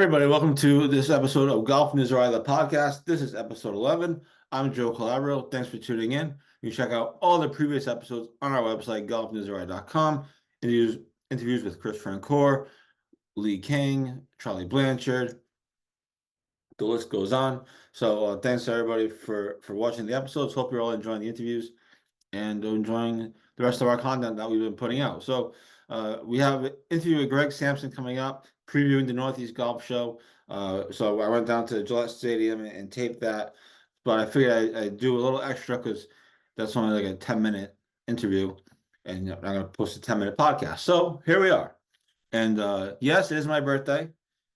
Everybody, welcome to this episode of Golf News or the podcast. This is episode 11. I'm Joe Calabro. Thanks for tuning in. You can check out all the previous episodes on our website, golfnewsri.com. Interviews with Chris Francoeur, Lee King, Charlie Blanchard. The list goes on. So thanks to everybody for watching the episodes. Hope you're all enjoying the interviews and enjoying the rest of our content that we've been putting out. So we have an interview with Greg Sampson coming up, previewing the Northeast Golf Show. So I went down to Gillette Stadium and taped that, but I figured I'd do a little extra because that's only like a 10-minute interview, and I'm going to post a 10-minute podcast. So here we are. And yes, it is my birthday.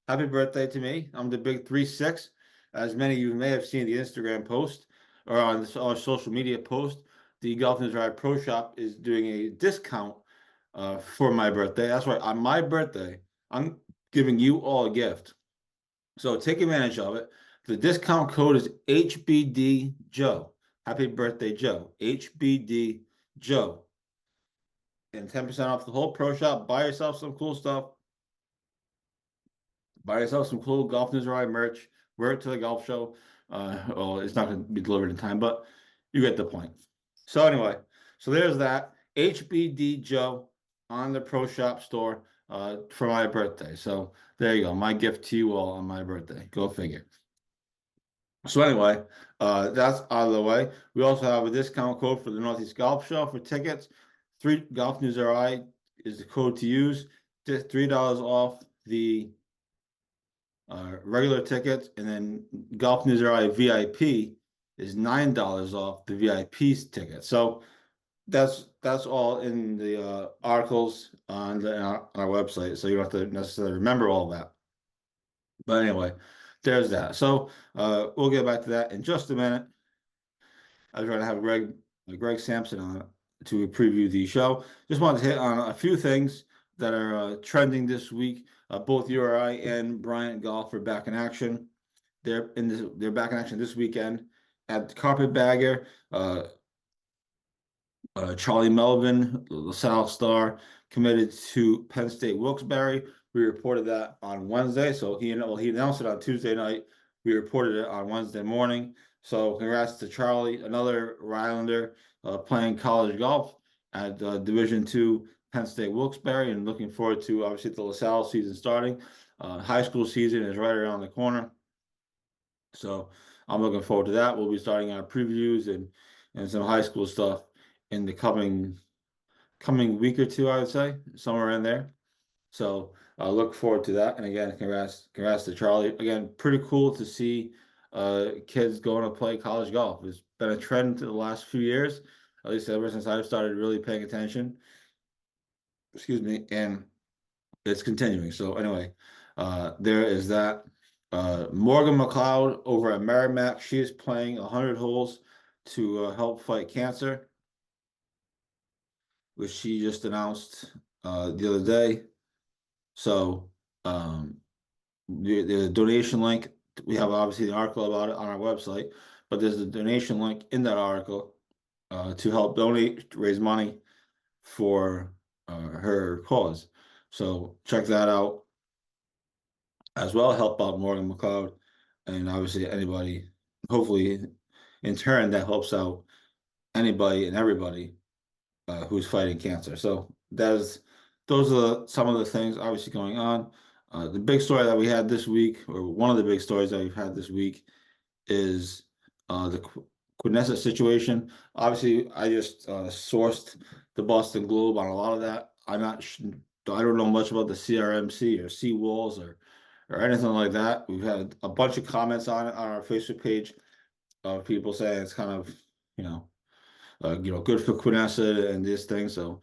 Happy birthday to me. I'm the big 3-6. As many of you may have seen the Instagram post or on our social media post, the Golf News Ride Pro Shop is doing a discount for my birthday. That's right. On my birthday, I'm giving you all a gift. So take advantage of it. The discount code is HBD Joe. Happy birthday, Joe. HBD Joe. And 10% off the whole Pro Shop. Buy yourself some cool stuff. Buy yourself some cool Golf News Ride merch. Wear it to the golf show. Well, it's not going to be delivered in time, but you get the point. So anyway, so there's that. HBD Joe on the Pro Shop store for my birthday. So there you go. My gift to you all on my birthday. Go figure. So anyway, that's out of the way. We also have a discount code for the Northeast Golf Show for tickets. Golf News RI is the code to use. Just $3 off the regular tickets, and then Golf News RI VIP is $9 off the VIP's ticket. So that's all in the articles on our website. So you don't have to necessarily remember all that. But anyway, there's that. So we'll get back to that in just a minute. I was trying to have Greg Sampson on to preview the show. Just wanted to hit on a few things that are trending this week. Both URI and Bryant Golf are back in action. They're back in action this weekend at Carpetbagger. Charlie Melvin, the LaSalle star, committed to Penn State Wilkes-Barre. We reported that on Wednesday. So he announced it on Tuesday night. We reported it on Wednesday morning. So congrats to Charlie, another Rylander playing college golf at Division II Penn State Wilkes-Barre, and looking forward to obviously the LaSalle season starting. High school season is right around the corner. So I'm looking forward to that. We'll be starting our previews and some high school stuff in the coming week or two, I would say, somewhere in there. So I look forward to that. And again, congrats to Charlie. Again, pretty cool to see kids going to play college golf. It's been a trend to the last few years, at least ever since I've started really paying attention. Excuse me, and it's continuing. So anyway, there is that. Morgan McLeod over at Merrimack. She is playing 100 holes to help fight cancer, which she just announced the other day. So there's a donation link. We have obviously the article about it on our website, but there's a donation link in that article to help donate, to raise money for her cause. So check that out as well. Help out Morgan McLeod, and obviously anybody, hopefully in turn that helps out anybody and everybody who's fighting cancer. So those are some of the things obviously going on. The big story that we had this week, or one of the big stories that we've had this week, is the Quinessa situation. Obviously, I just sourced the Boston Globe on a lot of that. I don't know much about the CRMC or Seawalls or anything like that. We've had a bunch of comments on it on our Facebook page of people saying it's kind of, good for Quinessa and this thing. So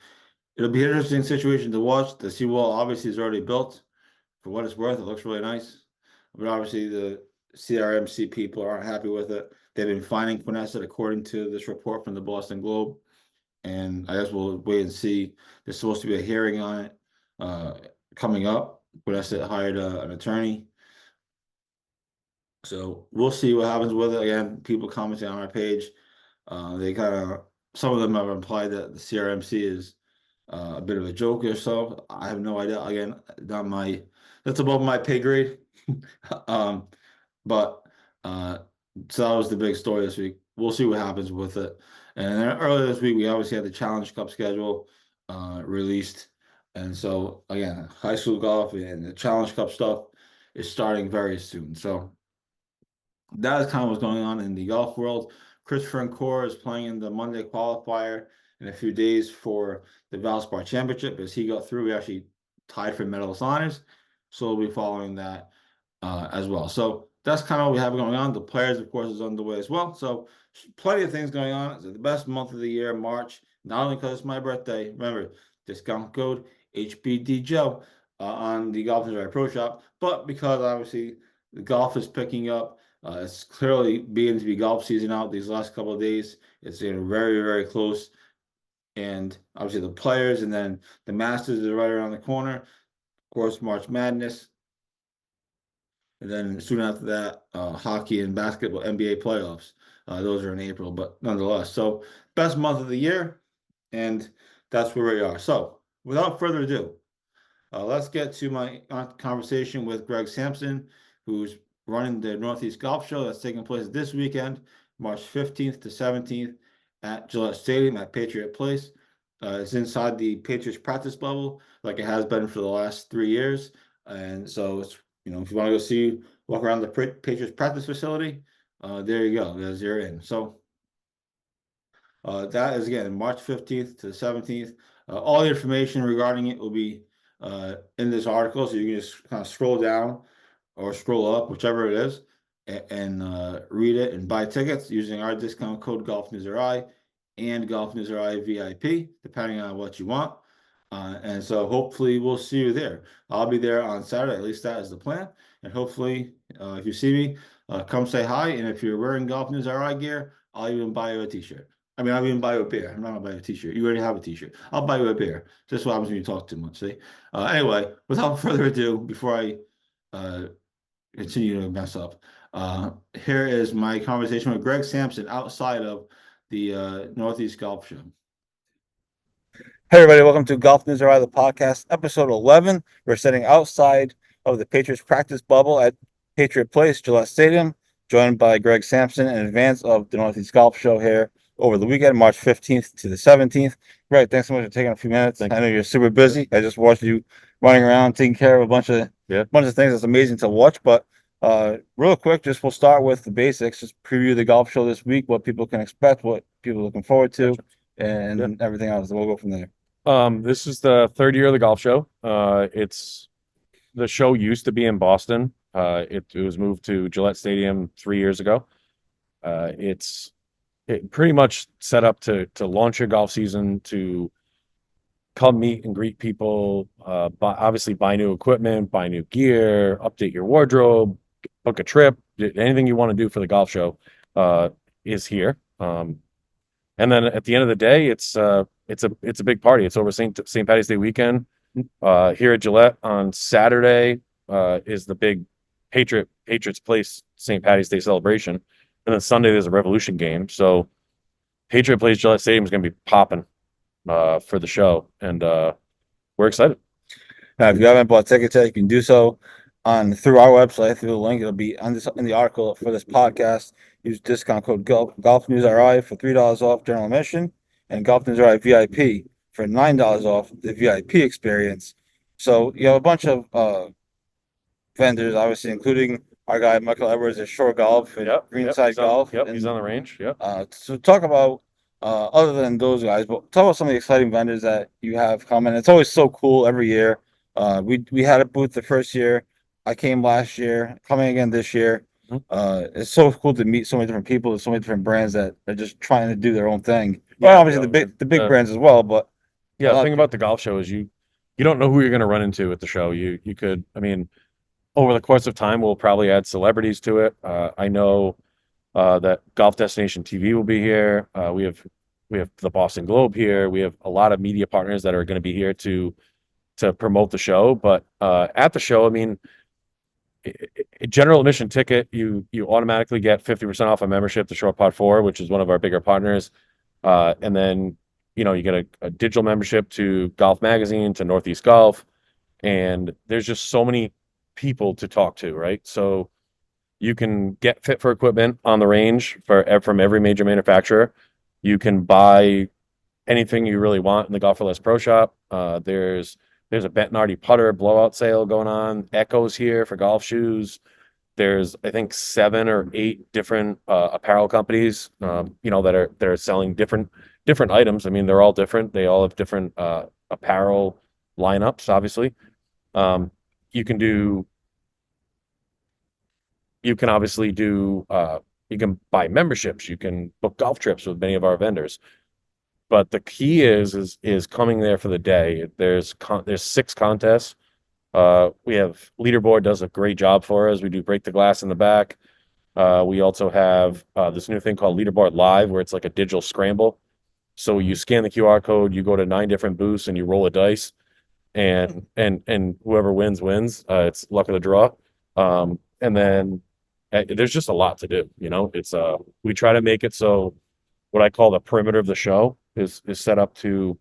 it'll be an interesting situation to watch. The seawall obviously is already built. For what it's worth, it looks really nice. But obviously the CRMC people aren't happy with it. They've been fining Quinessa according to this report from the Boston Globe. And I guess we'll wait and see. There's supposed to be a hearing on it coming up. Quinessa hired an attorney. So we'll see what happens with it. Again, people commenting on our page, some of them have implied that the CRMC is a bit of a joke or so. I have no idea. Again, that's above my pay grade. Um, but so that was the big story this week. We'll see what happens with it. And then earlier this week, we obviously had the Challenge Cup schedule released. And so again, high school golf and the Challenge Cup stuff is starting very soon. So that is kind of what's going on in the golf world. Christopher Core is playing in the Monday qualifier in a few days for the Valspar Championship. As he got through, we actually tied for medalist honors. So we'll be following that as well. So that's kind of what we have going on. The players, of course, is underway as well. So plenty of things going on. It's the best month of the year, March, not only because it's my birthday. Remember, discount code HBD Joe on the Golf Insider Pro Shop, but because obviously the golf is picking up. It's clearly beginning to be golf season out these last couple of days. It's getting very, very close. And obviously the players and then the Masters is right around the corner. Of course, March Madness. And then soon after that, hockey and basketball, NBA playoffs. Those are in April, but nonetheless. So best month of the year, and that's where we are. So without further ado, let's get to my conversation with Greg Sampson, who's running the Northeast Golf Show that's taking place this weekend, March 15th to 17th at Gillette Stadium at Patriot Place. It's inside the Patriots practice bubble, like it has been for the last 3 years. And so it's, if you want to go see, walk around the Patriots practice facility, there you go. There's your in. So that is again March 15th to the 17th. All the information regarding it will be in this article, so you can just kind of scroll down or scroll up, whichever it is, and read it and buy tickets using our discount code Golf News RI and Golf News RI VIP, depending on what you want. And so hopefully we'll see you there. I'll be there on Saturday, at least that is the plan. And hopefully, if you see me, come say hi. And if you're wearing Golf News RI gear, I'll even buy you a t-shirt. I mean, I'll even buy you a beer. I'm not gonna buy you a t-shirt. You already have a t-shirt. I'll buy you a beer. Just what happens when you talk too much, see? Anyway, without further ado, before I continue to mess up, here is my conversation with Greg Sampson outside of the Northeast Golf Show. Hey everybody, welcome to Golf News RI, the podcast, episode 11. We're sitting outside of the Patriots practice bubble at Patriot Place, Gillette Stadium, joined by Greg Sampson in advance of the Northeast Golf Show here over the weekend, March 15th to the 17th. Greg, thanks so much for taking a few minutes. I know you're super busy. I just watched you running around, taking care of a bunch of things. It's amazing to watch, but real quick, we'll start with the basics. Just preview the golf show this week, what people can expect, what people are looking forward to, and everything else. We'll go from there. This is the third year of the golf show. The show used to be in Boston. It was moved to Gillette Stadium 3 years ago. It pretty much set up to launch your golf season, to come meet and greet people, obviously buy new equipment, buy new gear, update your wardrobe, book a trip, anything you want to do for the golf show is here. And then at the end of the day, it's a big party. It's over St. Patty's Day weekend. Here at Gillette on Saturday is the big Patriots Place St. Patty's Day celebration, and then Sunday there's a Revolution game. So Patriot Place Gillette Stadium is going to be popping for the show, and we're excited. Now, if you haven't bought tickets yet, you can do so through our website, through the link. It'll be in the article for this podcast. Use discount code Golf News RI for $3 off general admission, and Golf News RI VIP for $9 off the VIP experience. So you have a bunch of vendors, obviously, including our guy Michael Edwards at Shore Golf and Greenside Golf. He's on the range. So talk about other than those guys, but talk about some of the exciting vendors that you have coming. It's always so cool every year. We had a booth the first year. I came last year, coming again this year. It's so cool to meet so many different people, so many different brands that are just trying to do their own thing. Well, obviously the big brands as well, but the thing about the golf show is you don't know who you're going to run into at the show. You could, I mean, over the course of time, we'll probably add celebrities to it. I know that Golf Destination TV will be here. We have the Boston Globe here. We have a lot of media partners that are going to be here to promote the show. But at the show, I mean, a general admission ticket, you automatically get 50% off a membership to Short Pod 4, which is one of our bigger partners. And then, you get a digital membership to Golf Magazine, to Northeast Golf. And there's just so many people to talk to, right? So you can get fit for equipment on the range from every major manufacturer. You can buy anything you really want in the Golf for Less Pro Shop. There's a Bettinardi putter blowout sale going on. Echo's here for golf shoes. There's, I think, 7 or 8 different apparel companies, that are selling different items. I mean, they're all different. They all have different apparel lineups, obviously. Um, you can do, you can obviously do, you can buy memberships. You can book golf trips with many of our vendors. But the key is coming there for the day. There's 6 contests. We have leaderboard does a great job for us. We do break the glass in the back. We also have this new thing called Leaderboard Live, where it's like a digital scramble. So you scan the QR code, you go to 9 different booths, and you roll a dice, and whoever wins. It's luck of the draw. And then there's just a lot to do. It's we try to make it so what I call the perimeter of the show is set up to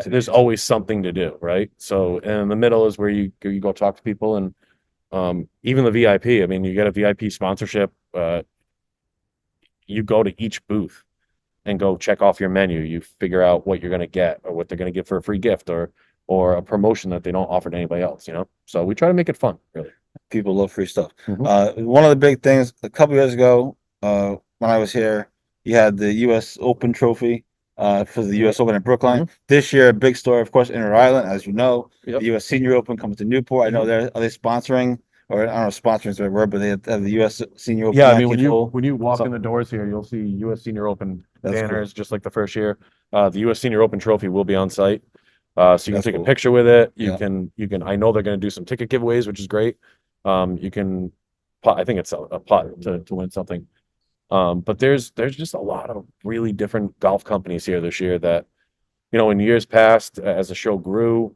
there's always something to do, right? So, and in the middle is where you go talk to people, and even the VIP. I mean, you get a VIP sponsorship. You go to each booth and go check off your menu. You figure out what you're going to get, or what they're going to give for a free gift, or a promotion that they don't offer to anybody else. So we try to make it fun, really. People love free stuff. One of the big things a couple years ago, when I was here, you had the U.S. Open trophy for the U.S. Open in Brookline. This year, a big story, of course, in Rhode Island, as you know. Yep. The U.S. Senior Open comes to Newport. I know are they sponsoring, or I don't know if sponsoring is the right word, but they have the U.S. Senior Open. Yeah, I mean, when you walk in the doors here, you'll see U.S. Senior Open banners, just like the first year. The U.S. Senior Open trophy will be on site, so you can take a picture with it. You can. I know they're going to do some ticket giveaways, which is great. You can, I think it's a putt to win something. But there's just a lot of really different golf companies here this year that, in years past, as the show grew,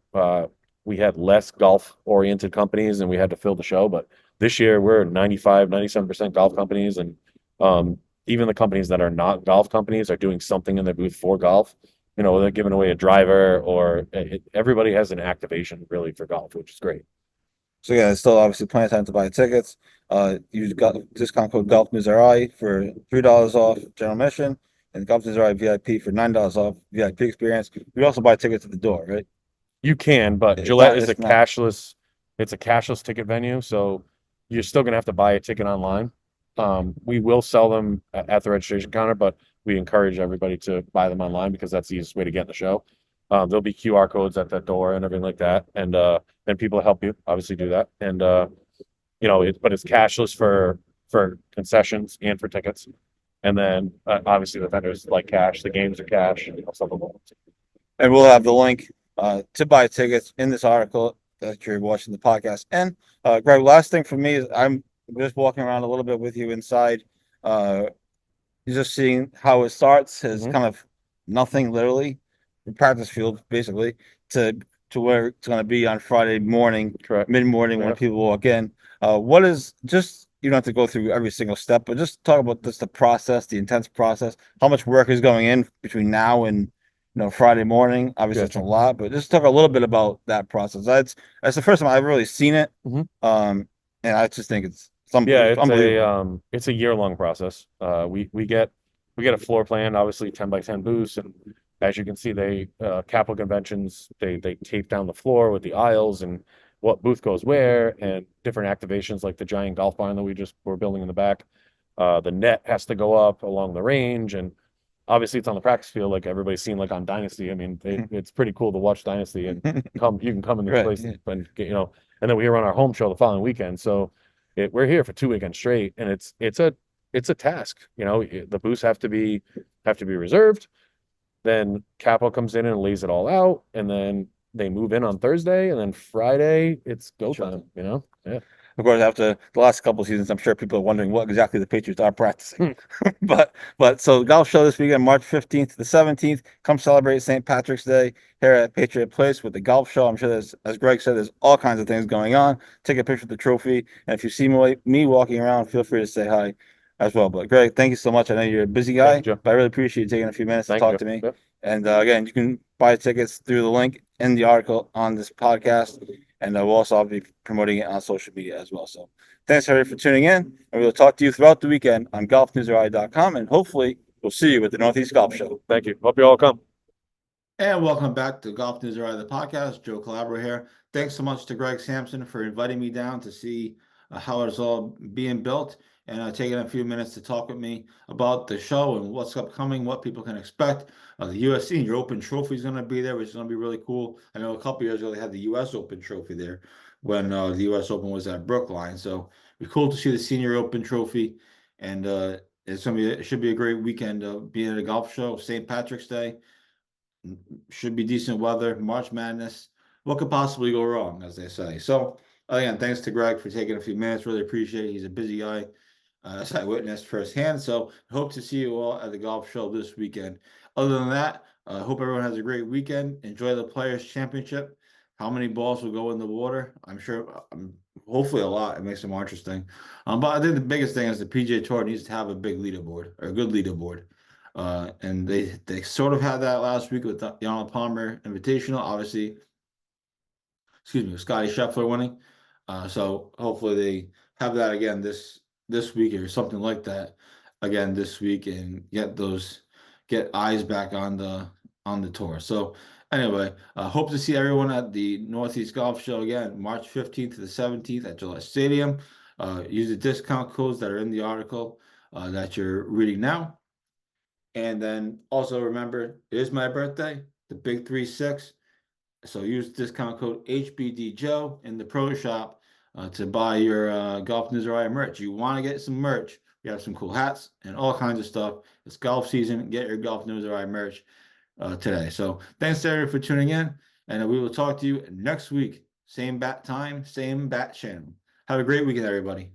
we had less golf oriented companies and we had to fill the show. But this year we're 97% golf companies. And even the companies that are not golf companies are doing something in their booth for golf. They're giving away a driver, or everybody has an activation really for golf, which is great. So yeah, there's still obviously plenty of time to buy tickets. Use discount code Golf News RI for $3 off general admission, and Golf News RI VIP for $9 off VIP experience. We also buy tickets at the door, right? You can, but Gillette is cashless. It's a cashless ticket venue, so you're still gonna have to buy a ticket online. We will sell them at the registration counter, but we encourage everybody to buy them online because that's the easiest way to get in the show. There'll be QR codes at that door and everything like that, and then people help you obviously do that. And but it's cashless for concessions and for tickets. And then obviously the vendors like cash. The games are cash. Stuff like that. And we'll have the link to buy tickets in this article that you're watching the podcast. And Greg, last thing for me is I'm just walking around a little bit with you inside. You're just seeing how it starts as kind of nothing, literally, the practice field basically, to where it's going to be on Friday morning, mid-morning when people walk in. What is just, you don't have to go through every single step, but just talk about just the process, the intense process, how much work is going in between now and Friday morning. Obviously it's a lot, but just talk a little bit about that process. That's the first time I've really seen it. And I just think it's unbelievable. It's a year-long process. We get a floor plan, obviously 10 by 10 booths, and as you can see, they Capital Conventions, they tape down the floor with the aisles and what booth goes where, and different activations like the giant golf barn that we're building in the back. The net has to go up along the range, and obviously it's on the practice field like everybody's seen like on Dynasty. I mean, it's pretty cool to watch Dynasty and you can come in this place and get, and then we run our home show the following weekend. So we're here for 2 weekends straight, and it's a task. The booths have to be reserved. Then Capital comes in and lays it all out, and then they move in on Thursday, and then Friday it's go time. Yeah. Of course, after the last couple of seasons, I'm sure people are wondering what exactly the Patriots are practicing. but so the golf show this weekend, March 15th to the 17th. Come celebrate St. Patrick's Day here at Patriot Place with the golf show. I'm sure there's, as Greg said, there's all kinds of things going on. Take a picture of the trophy, and if you see me walking around, feel free to say hi as well. But Greg, thank you so much. I know you're a busy guy, but I really appreciate you taking a few minutes to talk to me. Yep. And again, you can buy tickets through the link in the article on this podcast. and we'll also be promoting it on social media as well. So thanks everybody for tuning in, and we'll talk to you throughout the weekend on golfnewsri.com, and hopefully we'll see you at the Northeast Golf Show. Thank you. Hope you all come. And welcome back to Golf News Eye, the podcast. Joe Calabro here. Thanks so much to Greg Sampson for inviting me down to see how it's all being built, and taking a few minutes to talk with me about the show and what's upcoming, what people can expect. The U.S. Senior Open Trophy is going to be there, which is going to be really cool. I know a couple years ago they had the U.S. Open Trophy there when the U.S. Open was at Brookline. So it'd be cool to see the Senior Open Trophy, and it should be a great weekend being at a golf show. St. Patrick's Day. Should be decent weather. March Madness. What could possibly go wrong, as they say? So, again, thanks to Greg for taking a few minutes. Really appreciate it. He's a busy guy, as I witnessed firsthand. So, hope to see you all at the golf show this weekend. Other than that, I hope everyone has a great weekend. Enjoy the Players' Championship. How many balls will go in the water? I'm sure, hopefully a lot. It makes it more interesting. But I think the biggest thing is the PGA Tour needs to have a big leaderboard, or a good leaderboard. And they sort of had that last week with the Arnold Palmer Invitational, obviously, excuse me, with Scotty Scheffler winning. So hopefully they have that again this week or something like that again this week, and get eyes back on the tour. So anyway, hope to see everyone at the Northeast Golf Show again, March 15th to the 17th at Gillette Stadium. Use the discount codes that are in the article that you're reading now. And then also remember, it is my birthday, the big 3-6. So use discount code HBDJoe in the pro shop to buy your Golf News RI merch. You want to get some merch. We have some cool hats and all kinds of stuff. It's golf season. Get your Golf News RI merch today. So thanks everyone for tuning in, and we will talk to you next week. Same bat time, same bat channel. Have a great weekend, everybody.